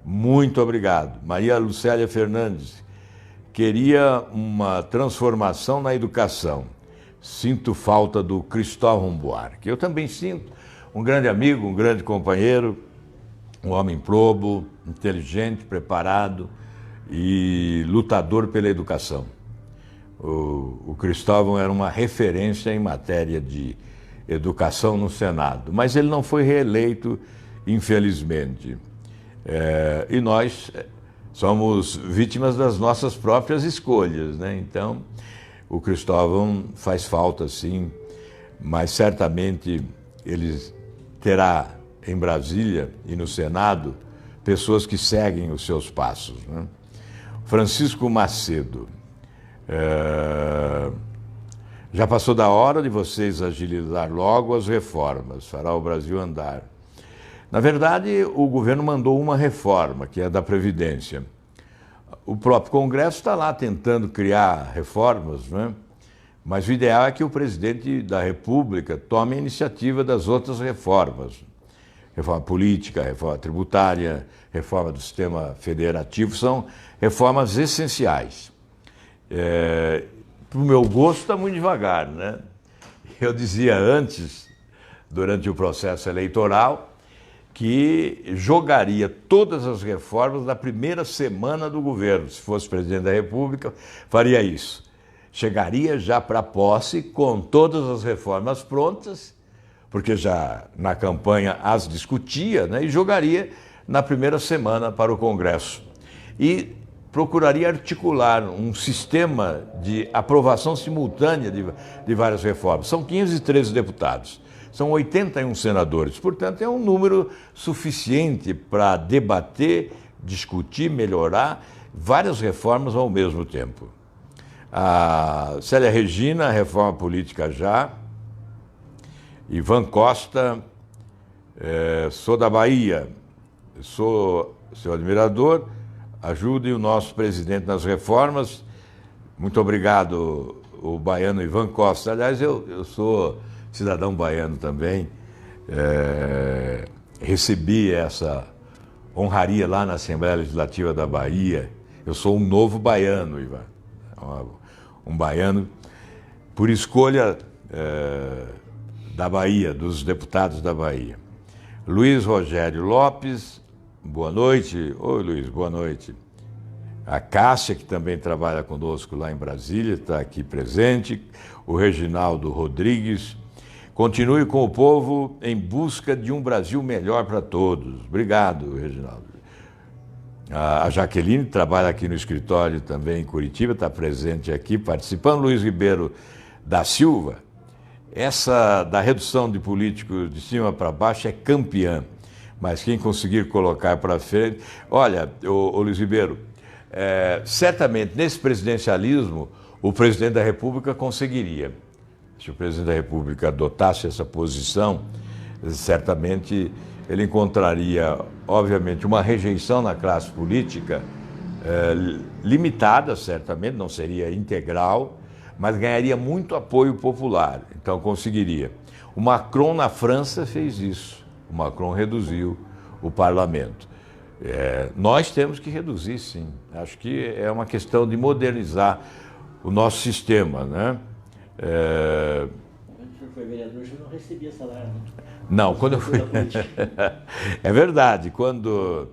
Muito obrigado. Maria Lucélia Fernandes, queria uma transformação na educação. Sinto falta do Cristóvão Buarque. Eu também sinto. Um grande amigo, um grande companheiro, um homem probo, inteligente, preparado e lutador pela educação. O Cristóvão era uma referência em matéria de educação no Senado, mas ele não foi reeleito, infelizmente. E nós somos vítimas das nossas próprias escolhas, né? Então, o Cristóvão faz falta, sim, mas certamente ele terá em Brasília e no Senado pessoas que seguem os seus passos, né? Francisco Macedo, já passou da hora de vocês agilizar logo as reformas, fará o Brasil andar. Na verdade, o governo mandou uma reforma, que é a da Previdência. O próprio Congresso está lá tentando criar reformas, né? Mas o ideal é que o presidente da República tome a iniciativa das outras reformas. Reforma política, reforma tributária, reforma do sistema federativo, são reformas essenciais. Para o meu gosto, está muito devagar, né? Eu dizia antes, durante o processo eleitoral, que jogaria todas as reformas na primeira semana do governo. Se fosse presidente da República, faria isso. Chegaria já para a posse com todas as reformas prontas, porque já na campanha as discutia, né, e jogaria na primeira semana para o Congresso. E procuraria articular um sistema de aprovação simultânea de várias reformas. São 513 deputados, são 81 senadores, portanto é um número suficiente para debater, discutir, melhorar várias reformas ao mesmo tempo. A Célia Regina, reforma política já. Ivan Costa, sou da Bahia, sou seu admirador, ajude o nosso presidente nas reformas. Muito obrigado, o baiano Ivan Costa. Aliás, eu sou cidadão baiano também, recebi essa honraria lá na Assembleia Legislativa da Bahia. Eu sou um novo baiano, Ivan, um baiano por escolha da Bahia, dos deputados da Bahia. Luiz Rogério Lopes, boa noite. Oi, Luiz, boa noite. A Cássia, que também trabalha conosco lá em Brasília, está aqui presente. O Reginaldo Rodrigues. Continue com o povo em busca de um Brasil melhor para todos. Obrigado, Reginaldo. A Jaqueline trabalha aqui no escritório também em Curitiba, está presente aqui, participando. Luiz Ribeiro da Silva. Essa da redução de políticos de cima para baixo é campeã, mas quem conseguir colocar para frente... Olha, ô Luiz Ribeiro, certamente nesse presidencialismo o presidente da República conseguiria. Se o presidente da República adotasse essa posição, certamente ele encontraria, obviamente, uma rejeição na classe política limitada, certamente, não seria integral, mas ganharia muito apoio popular, então conseguiria. O Macron na França fez isso, o Macron reduziu o parlamento. Nós temos que reduzir, sim. Acho que é uma questão de modernizar o nosso sistema, né? Quando o senhor foi vereador, o senhor não recebia salário, né? Não, quando eu fui... É verdade, quando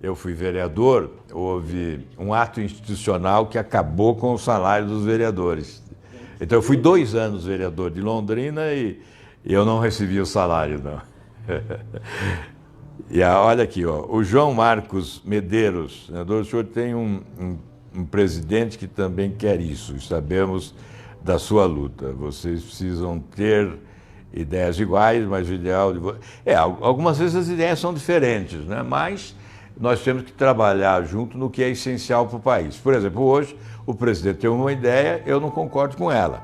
eu fui vereador, houve um ato institucional que acabou com o salário dos vereadores. Então eu fui 2 anos vereador de Londrina e eu não recebi o salário, não. E olha aqui, ó, o João Marcos Medeiros, senador, o senhor tem um presidente que também quer isso, e sabemos da sua luta. Vocês precisam ter ideias iguais, mas o ideal de... algumas vezes as ideias são diferentes, né? Mas nós temos que trabalhar junto no que é essencial para o país. Por exemplo, hoje o presidente tem uma ideia, eu não concordo com ela.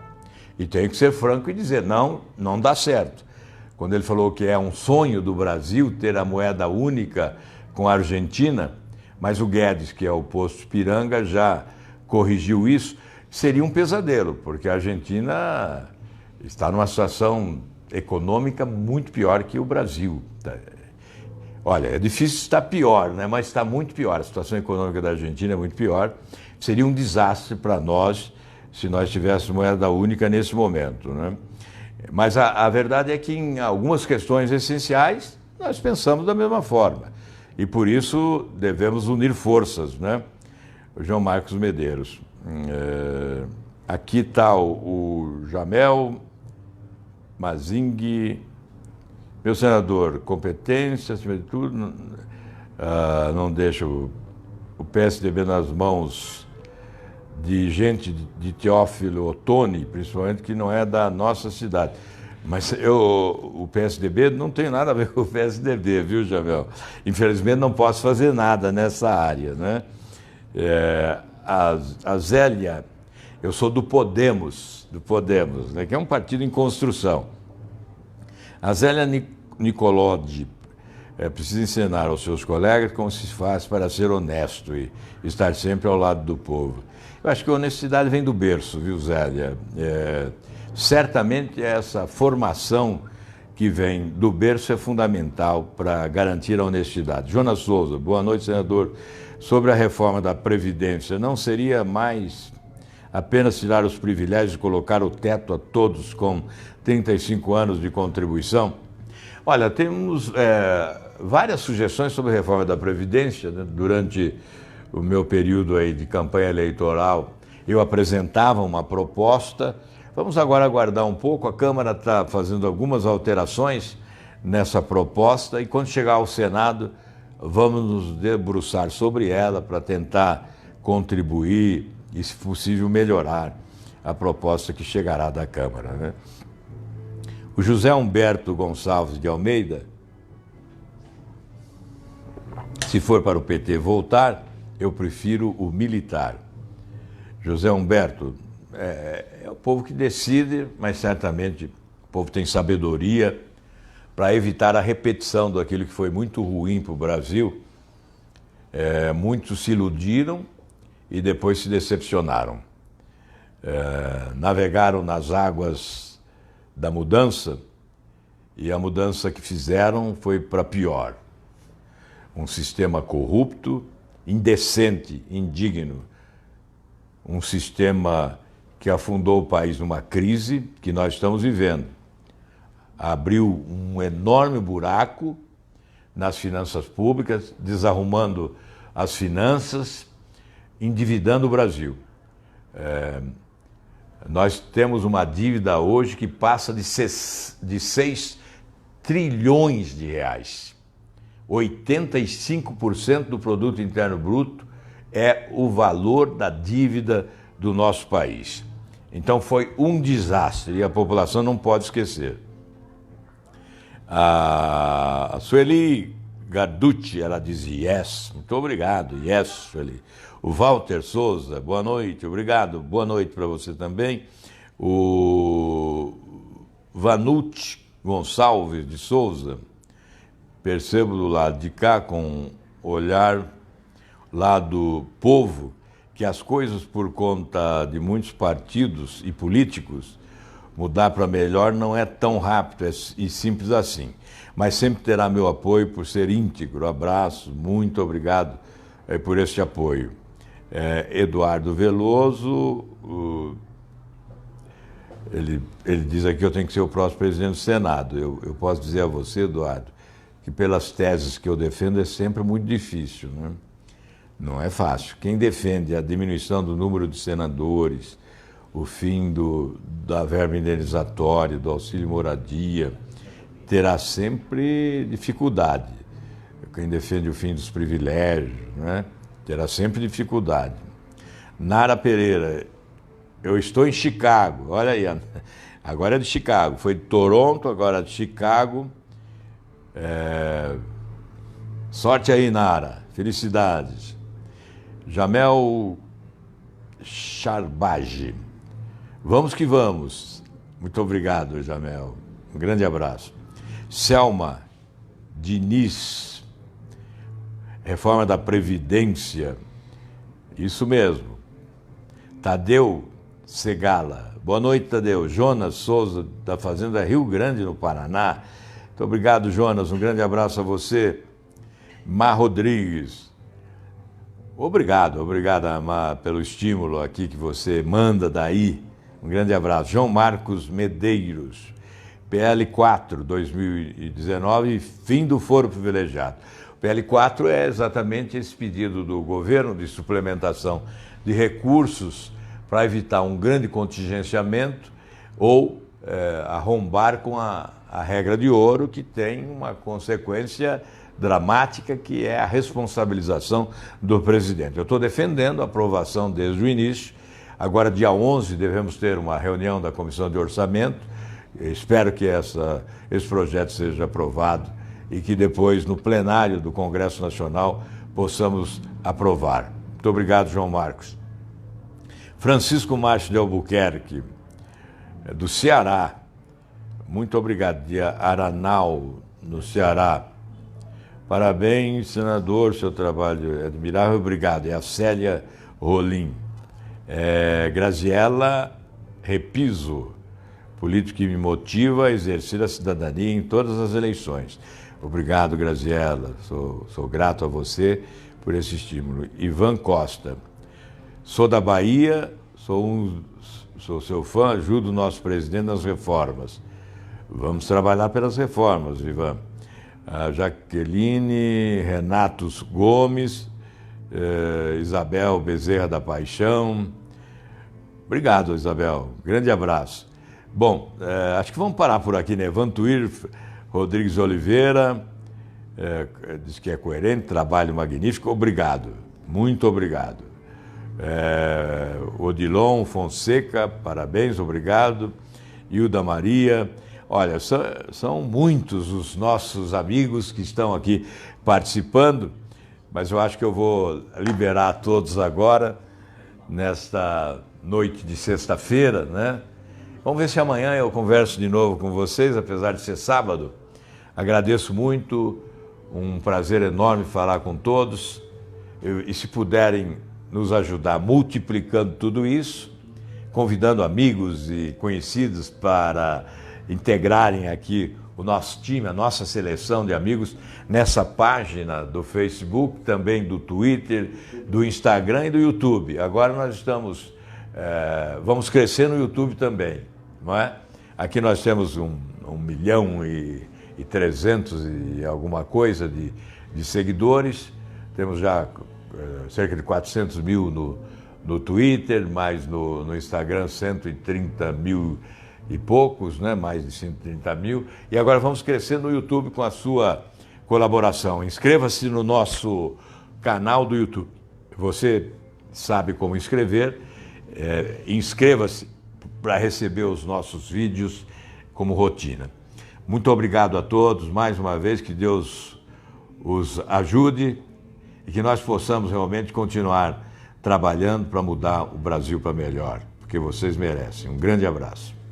E tenho que ser franco e dizer, não dá certo. Quando ele falou que é um sonho do Brasil ter a moeda única com a Argentina, mas o Guedes, que é o posto Piranga, já corrigiu isso, seria um pesadelo, porque a Argentina está numa situação econômica muito pior que o Brasil. Olha, é difícil estar pior, né? Mas está muito pior. A situação econômica da Argentina é muito pior. Seria um desastre para nós se nós tivéssemos moeda única nesse momento, né? Mas a verdade é que em algumas questões essenciais nós pensamos da mesma forma. E por isso devemos unir forças, né? O João Marcos Medeiros. Aqui está o Jamel Mazing. Meu senador, competência, acima de tudo, não deixa o PSDB nas mãos de gente de Teófilo Otoni, principalmente, que não é da nossa cidade. Mas o PSDB não tem nada a ver com o PSDB, viu, Jamel? Infelizmente não posso fazer nada nessa área, né? A Zélia, eu sou do Podemos, né, que é um partido em construção. A Zélia Nicolodi precisa ensinar aos seus colegas como se faz para ser honesto e estar sempre ao lado do povo. Eu acho que a honestidade vem do berço, viu, Zélia? Certamente essa formação que vem do berço é fundamental para garantir a honestidade. Jonas Souza, boa noite, senador. Sobre a reforma da Previdência, não seria mais apenas tirar os privilégios e colocar o teto a todos com 35 anos de contribuição? Olha, temos várias sugestões sobre a reforma da Previdência, né? Durante o meu período aí de campanha eleitoral, eu apresentava uma proposta. Vamos agora aguardar um pouco, a Câmara está fazendo algumas alterações nessa proposta e quando chegar ao Senado, vamos nos debruçar sobre ela para tentar contribuir e, se possível, melhorar a proposta que chegará da Câmara, né? O José Humberto Gonçalves de Almeida, se for para o PT voltar, eu prefiro o militar. José Humberto, é o povo que decide, mas certamente o povo tem sabedoria para evitar a repetição daquilo que foi muito ruim para o Brasil. Muitos se iludiram e depois se decepcionaram. Navegaram nas águas da mudança e a mudança que fizeram foi para pior. Um sistema corrupto, indecente, indigno, um sistema que afundou o país numa crise que nós estamos vivendo. Abriu um enorme buraco nas finanças públicas, desarrumando as finanças, endividando o Brasil. Nós temos uma dívida hoje que passa de 6 trilhões de reais. 85% do produto interno bruto é o valor da dívida do nosso país. Então foi um desastre e a população não pode esquecer. A Sueli Garducci, ela diz yes, muito obrigado, yes, Sueli. O Walter Souza, boa noite, obrigado, boa noite para você também. O Vanucci Gonçalves de Souza, percebo do lado de cá, com olhar lá do povo, que as coisas por conta de muitos partidos e políticos, mudar para melhor não é tão rápido e simples assim. Mas sempre terá meu apoio por ser íntegro. Abraço, muito obrigado por este apoio. Eduardo Veloso, ele diz aqui que eu tenho que ser o próximo presidente do Senado. Eu posso dizer a você, Eduardo, que pelas teses que eu defendo é sempre muito difícil, né? Não é fácil. Quem defende a diminuição do número de senadores, o fim da verba indenizatória, do auxílio moradia, terá sempre dificuldade. Quem defende o fim dos privilégios, né? Terá sempre dificuldade. Nara Pereira, eu estou em Chicago, olha aí, agora é de Chicago, foi de Toronto, agora é de Chicago. Sorte aí, Nara, felicidades. Jamel Charbage, vamos que vamos. Muito obrigado, Jamel, um grande abraço. Selma Diniz, reforma da Previdência, isso mesmo. Tadeu Segala, boa noite, Tadeu. Jonas Souza, da Fazenda Rio Grande, no Paraná. Muito obrigado, Jonas, um grande abraço a você. Mar Rodrigues, obrigado, Mar, pelo estímulo aqui que você manda daí. Um grande abraço. João Marcos Medeiros, PL 4, 2019, fim do foro privilegiado. O PL 4 é exatamente esse pedido do governo de suplementação de recursos para evitar um grande contingenciamento ou arrombar com a regra de ouro, que tem uma consequência dramática, que é a responsabilização do presidente. Eu estou defendendo a aprovação desde o início. Agora, dia 11, devemos ter uma reunião da Comissão de Orçamento. Eu espero que esse projeto seja aprovado e que depois, no plenário do Congresso Nacional, possamos aprovar. Muito obrigado, João Marcos. Francisco Márcio de Albuquerque, do Ceará. Muito obrigado, de Aranal, no Ceará. Parabéns, senador, seu trabalho é admirável, obrigado. É a Célia Rolim. Graziela Repiso, político que me motiva a exercer a cidadania em todas as eleições. Obrigado, Graziela, sou grato a você por esse estímulo. Ivan Costa, sou da Bahia, sou seu fã, ajudo o nosso presidente nas reformas. Vamos trabalhar pelas reformas, Ivan. a Jaqueline, Renatos Gomes, Isabel Bezerra da Paixão. Obrigado, Isabel. Grande abraço. Bom, acho que vamos parar por aqui, né? Vantuir Rodrigues Oliveira, diz que é coerente, trabalho magnífico. Obrigado, muito obrigado. Odilon Fonseca, parabéns, obrigado. Hilda Maria. Olha, são muitos os nossos amigos que estão aqui participando, mas eu acho que eu vou liberar todos agora, nesta noite de sexta-feira, né? Vamos ver se amanhã eu converso de novo com vocês, apesar de ser sábado. Agradeço muito, um prazer enorme falar com todos. E se puderem nos ajudar multiplicando tudo isso, convidando amigos e conhecidos para integrarem aqui o nosso time, a nossa seleção de amigos, nessa página do Facebook, também do Twitter, do Instagram e do YouTube. Agora nós vamos crescer no YouTube também, não é? Aqui nós temos 1.300.000 e alguma coisa de seguidores, temos já cerca de 400 mil no Twitter, mais no Instagram 130 mil e poucos, né? Mais de 130 mil. E agora vamos crescer no YouTube com a sua colaboração. Inscreva-se no nosso canal do YouTube. Você sabe como inscrever. Inscreva-se para receber os nossos vídeos como rotina. Muito obrigado a todos, mais uma vez, que Deus os ajude e que nós possamos realmente continuar trabalhando para mudar o Brasil para melhor, porque vocês merecem. Um grande abraço.